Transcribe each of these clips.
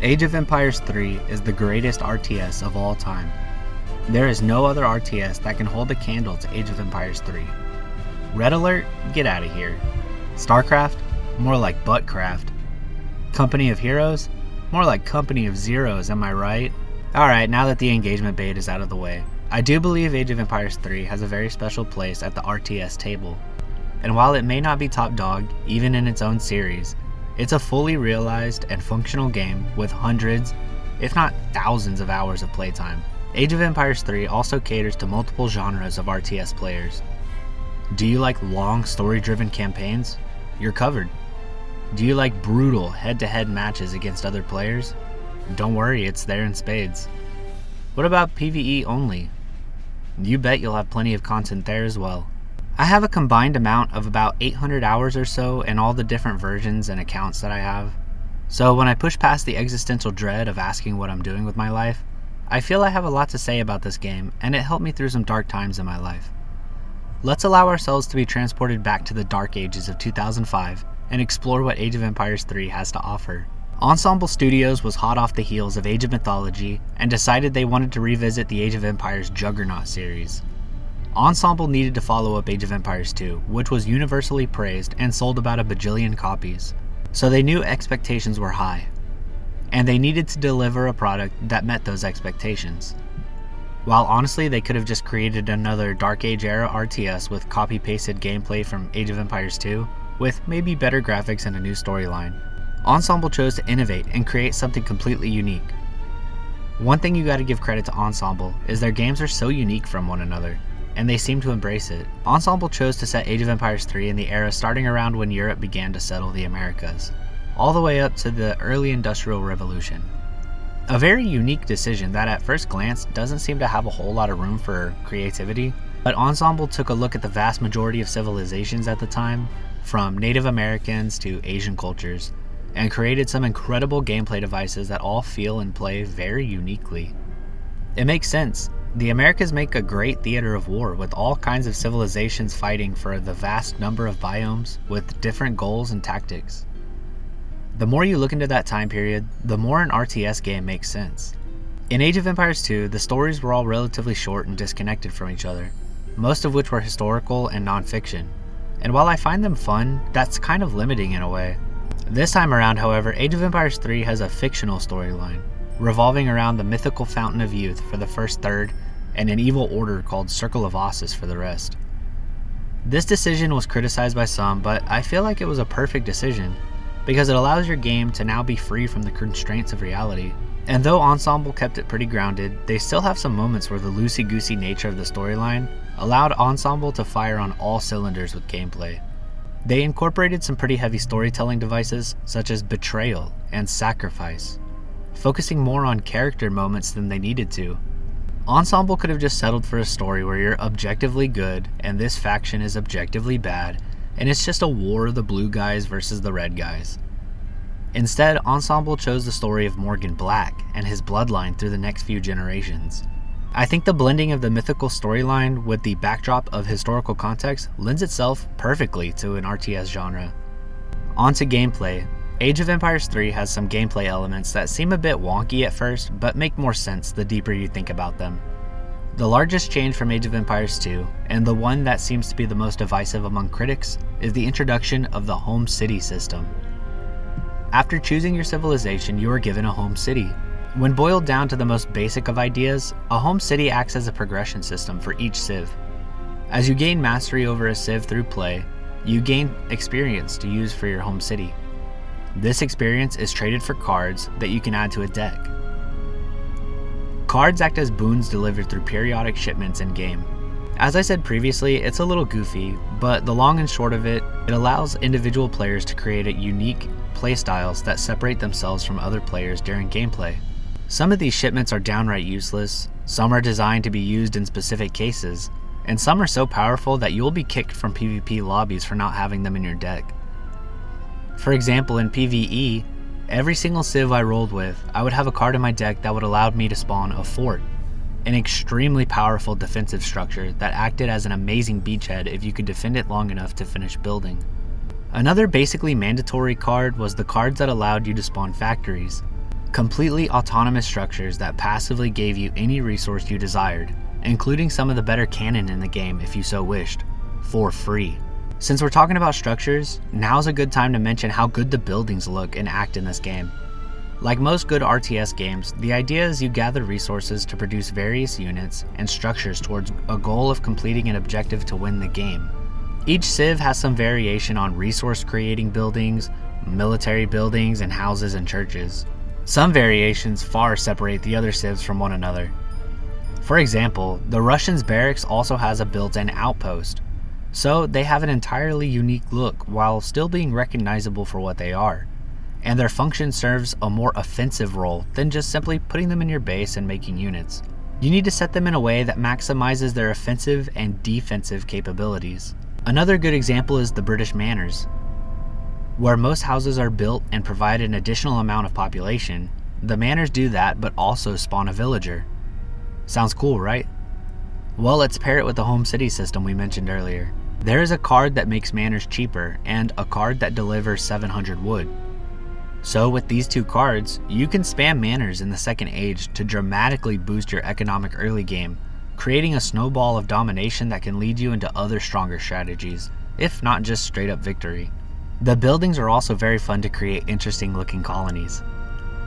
Age of Empires 3 is the greatest RTS of all time. There is no other RTS that can hold a candle to Age of Empires 3. Red Alert? Get out of here. StarCraft? More like Buttcraft. Company of Heroes? More like Company of Zeros, am I right? Alright, now that the engagement bait is out of the way, I do believe Age of Empires 3 has a very special place at the RTS table. And while it may not be top dog, even in its own series, it's a fully realized and functional game with hundreds, if not thousands of hours of playtime. Age of Empires 3 also caters to multiple genres of RTS players. Do you like long story-driven campaigns? You're covered. Do you like brutal head-to-head matches against other players? Don't worry, it's there in spades. What about PvE only? You bet you'll have plenty of content there as well. I have a combined amount of about 800 hours or so in all the different versions and accounts that I have. So when I push past the existential dread of asking what I'm doing with my life, I feel I have a lot to say about this game, and it helped me through some dark times in my life. Let's allow ourselves to be transported back to the dark ages of 2005 and explore what Age of Empires 3 has to offer. Ensemble Studios was hot off the heels of Age of Mythology and decided they wanted to revisit the Age of Empires Juggernaut series. Ensemble needed to follow up Age of Empires 2, which was universally praised and sold about a bajillion copies, so they knew expectations were high, and they needed to deliver a product that met those expectations. While honestly they could have just created another Dark Age era RTS with copy-pasted gameplay from Age of Empires 2, with maybe better graphics and a new storyline, Ensemble chose to innovate and create something completely unique. One thing you gotta give credit to Ensemble is their games are so unique from one another, and they seem to embrace it. Ensemble chose to set Age of Empires 3 in the era starting around when Europe began to settle the Americas, all the way up to the early Industrial Revolution. A very unique decision that at first glance doesn't seem to have a whole lot of room for creativity, but Ensemble took a look at the vast majority of civilizations at the time, from Native Americans to Asian cultures, and created some incredible gameplay devices that all feel and play very uniquely. It makes sense. The Americas make a great theater of war, with all kinds of civilizations fighting for the vast number of biomes with different goals and tactics. The more you look into that time period, the more an RTS game makes sense. In Age of Empires 2, the stories were all relatively short and disconnected from each other, most of which were historical and non-fiction. And while I find them fun, that's kind of limiting in a way. This time around, however, Age of Empires 3 has a fictional storyline, revolving around the mythical Fountain of Youth for the first third, and an evil order called Circle of Ossus for the rest. This decision was criticized by some, but I feel like it was a perfect decision, because it allows your game to now be free from the constraints of reality. And though Ensemble kept it pretty grounded, they still have some moments where the loosey-goosey nature of the storyline allowed Ensemble to fire on all cylinders with gameplay. They incorporated some pretty heavy storytelling devices, such as betrayal and sacrifice, focusing more on character moments than they needed to. Ensemble could have just settled for a story where you're objectively good and this faction is objectively bad, and it's just a war of the blue guys versus the red guys. Instead, Ensemble chose the story of Morgan Black and his bloodline through the next few generations. I think the blending of the mythical storyline with the backdrop of historical context lends itself perfectly to an RTS genre. On to gameplay. Age of Empires 3 has some gameplay elements that seem a bit wonky at first, but make more sense the deeper you think about them. The largest change from Age of Empires 2, and the one that seems to be the most divisive among critics, is the introduction of the home city system. After choosing your civilization, you are given a home city. When boiled down to the most basic of ideas, a home city acts as a progression system for each civ. As you gain mastery over a civ through play, you gain experience to use for your home city. This experience is traded for cards that you can add to a deck. Cards act as boons delivered through periodic shipments in-game. As I said previously, it's a little goofy, but the long and short of it, it allows individual players to create unique playstyles that separate themselves from other players during gameplay. Some of these shipments are downright useless, some are designed to be used in specific cases, and some are so powerful that you'll be kicked from PvP lobbies for not having them in your deck. For example, in PvE, every single civ I rolled with, I would have a card in my deck that would allow me to spawn a fort, an extremely powerful defensive structure that acted as an amazing beachhead if you could defend it long enough to finish building. Another basically mandatory card was the cards that allowed you to spawn factories. Completely autonomous structures that passively gave you any resource you desired, including some of the better cannon in the game if you so wished, for free. Since we're talking about structures, now's a good time to mention how good the buildings look and act in this game. Like most good RTS games, the idea is you gather resources to produce various units and structures towards a goal of completing an objective to win the game. Each civ has some variation on resource creating buildings, military buildings, and houses and churches. Some variations far separate the other civs from one another. For example, the Russians' barracks also has a built-in outpost, so they have an entirely unique look while still being recognizable for what they are, and their function serves a more offensive role than just simply putting them in your base and making units. You need to set them in a way that maximizes their offensive and defensive capabilities. Another good example is the British manors. Where most houses are built and provide an additional amount of population, the manors do that but also spawn a villager. Sounds cool, right? Well, let's pair it with the home city system we mentioned earlier. There is a card that makes manors cheaper and a card that delivers 700 wood. So with these two cards, you can spam manors in the second age to dramatically boost your economic early game, creating a snowball of domination that can lead you into other stronger strategies, if not just straight up victory. The buildings are also very fun to create interesting looking colonies.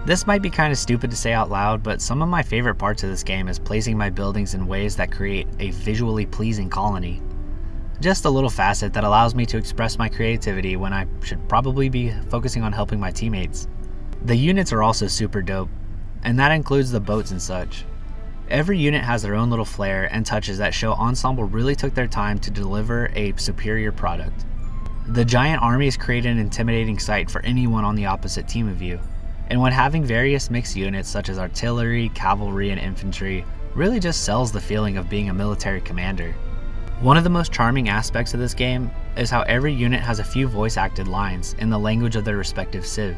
This might be kind of stupid to say out loud, but some of my favorite parts of this game is placing my buildings in ways that create a visually pleasing colony. Just a little facet that allows me to express my creativity when I should probably be focusing on helping my teammates. The units are also super dope, and that includes the boats and such. Every unit has their own little flair and touches that show Ensemble really took their time to deliver a superior product. The giant armies create an intimidating sight for anyone on the opposite team of you, and when having various mixed units such as artillery, cavalry, and infantry really just sells the feeling of being a military commander. One of the most charming aspects of this game is how every unit has a few voice-acted lines in the language of their respective civ.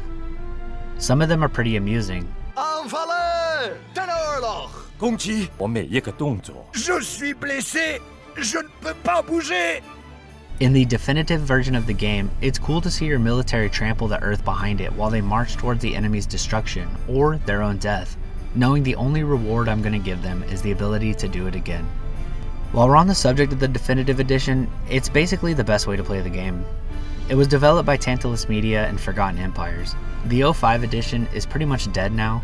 Some of them are pretty amusing. Anfallez! Tenez-leur! 攻击我每一个动作。 Je suis blessé! Je ne peux pas bouger! In the definitive version of the game, it's cool to see your military trample the earth behind it while they march towards the enemy's destruction, or their own death, knowing the only reward I'm going to give them is the ability to do it again. While we're on the subject of the definitive edition, it's basically the best way to play the game. It was developed by Tantalus Media and Forgotten Empires. The 05 edition is pretty much dead now,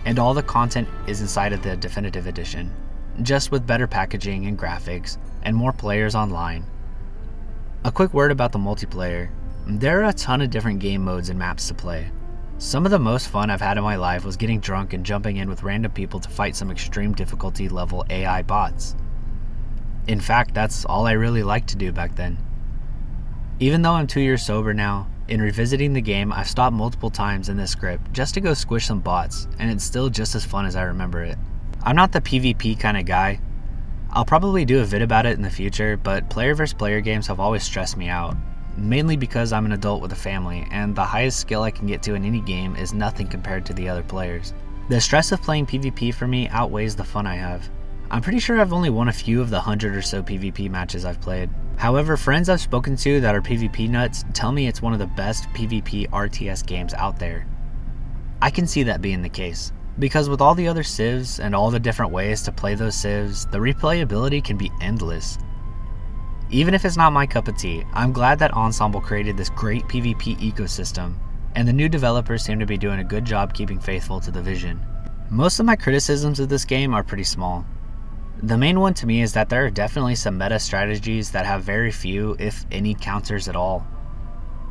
and all the content is inside of the definitive edition, just with better packaging and graphics, and more players online. A quick word about the multiplayer. There are a ton of different game modes and maps to play. Some of the most fun I've had in my life was getting drunk and jumping in with random people to fight some extreme difficulty level AI bots. In fact, that's all I really liked to do back then. Even though I'm 2 years sober now, in revisiting the game I've stopped multiple times in this script just to go squish some bots, and it's still just as fun as I remember it. I'm not the PvP kind of guy. I'll probably do a vid about it in the future, but player vs player games have always stressed me out, mainly because I'm an adult with a family, and the highest skill I can get to in any game is nothing compared to the other players. The stress of playing PvP for me outweighs the fun I have. I'm pretty sure I've only won a few of the 100 or so PvP matches I've played. However, friends I've spoken to that are PvP nuts tell me it's one of the best PvP RTS games out there. I can see that being the case, because with all the other civs and all the different ways to play those civs, the replayability can be endless. Even if it's not my cup of tea, I'm glad that Ensemble created this great PvP ecosystem, and the new developers seem to be doing a good job keeping faithful to the vision. Most of my criticisms of this game are pretty small. The main one to me is that there are definitely some meta strategies that have very few, if any, counters at all.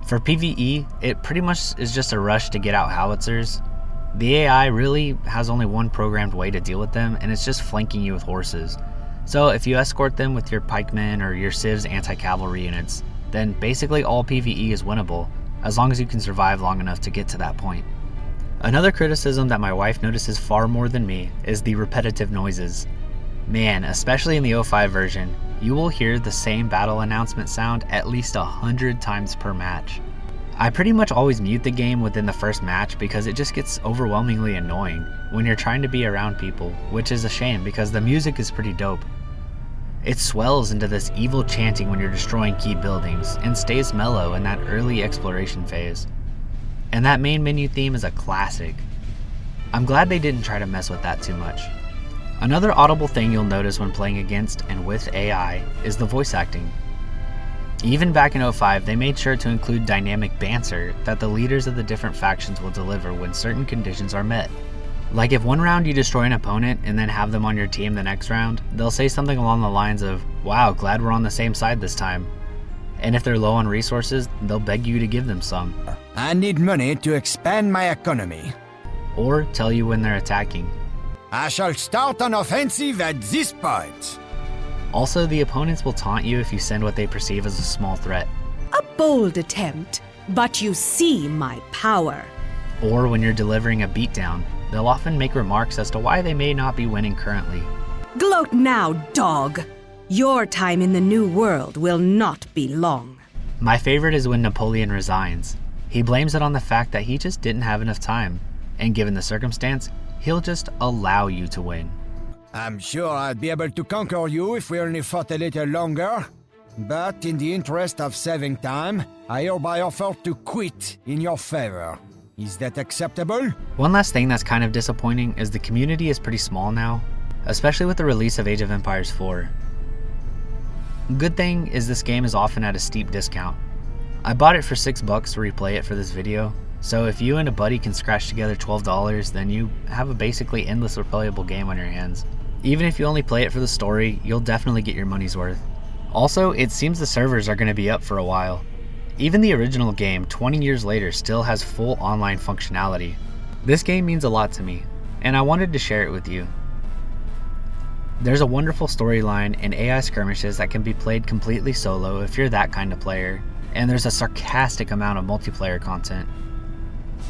For PvE, it pretty much is just a rush to get out howitzers. The AI really has only one programmed way to deal with them, and it's just flanking you with horses. So if you escort them with your pikemen or your civ's anti-cavalry units, then basically all PvE is winnable, as long as you can survive long enough to get to that point. Another criticism that my wife notices far more than me is the repetitive noises. Man, especially in the 05 version, you will hear the same battle announcement sound at least 100 times per match. I pretty much always mute the game within the first match because it just gets overwhelmingly annoying when you're trying to be around people, which is a shame because the music is pretty dope. It swells into this evil chanting when you're destroying key buildings and stays mellow in that early exploration phase. And that main menu theme is a classic. I'm glad they didn't try to mess with that too much. Another audible thing you'll notice when playing against and with AI is the voice acting. Even back in 05, they made sure to include dynamic banter that the leaders of the different factions will deliver when certain conditions are met. Like if one round you destroy an opponent and then have them on your team the next round, they'll say something along the lines of, "Wow, glad we're on the same side this time." And if they're low on resources, they'll beg you to give them some. I need money to expand my economy. Or tell you when they're attacking. I shall start an offensive at this point. Also, the opponents will taunt you if you send what they perceive as a small threat. A bold attempt, but you see my power. Or when you're delivering a beatdown, they'll often make remarks as to why they may not be winning currently. Gloat now, dog. Your time in the new world will not be long. My favorite is when Napoleon resigns. He blames it on the fact that he just didn't have enough time, and given the circumstance, he'll just allow you to win. I'm sure I'd be able to conquer you if we only fought a little longer. But in the interest of saving time, I hereby offer to quit in your favor. Is that acceptable? One last thing that's kind of disappointing is the community is pretty small now, especially with the release of Age of Empires 4. Good thing is this game is often at a steep discount. I bought it for $6 to replay it for this video, so if you and a buddy can scratch together $12, then you have a basically endless replayable game on your hands. Even if you only play it for the story, you'll definitely get your money's worth. Also, it seems the servers are going to be up for a while. Even the original game, 20 years later, still has full online functionality. This game means a lot to me, and I wanted to share it with you. There's a wonderful storyline and AI skirmishes that can be played completely solo if you're that kind of player, and there's a sarcastic amount of multiplayer content.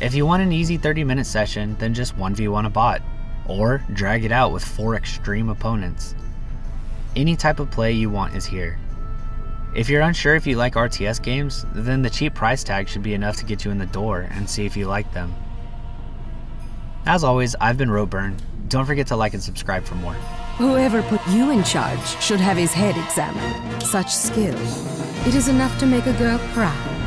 If you want an easy 30-minute session, then just 1v1 a bot, or drag it out with 4 extreme opponents. Any type of play you want is here. If you're unsure if you like RTS games, then the cheap price tag should be enough to get you in the door and see if you like them. As always, I've been Roburn. Don't forget to like and subscribe for more. Whoever put you in charge should have his head examined. Such skill. It is enough to make a girl proud.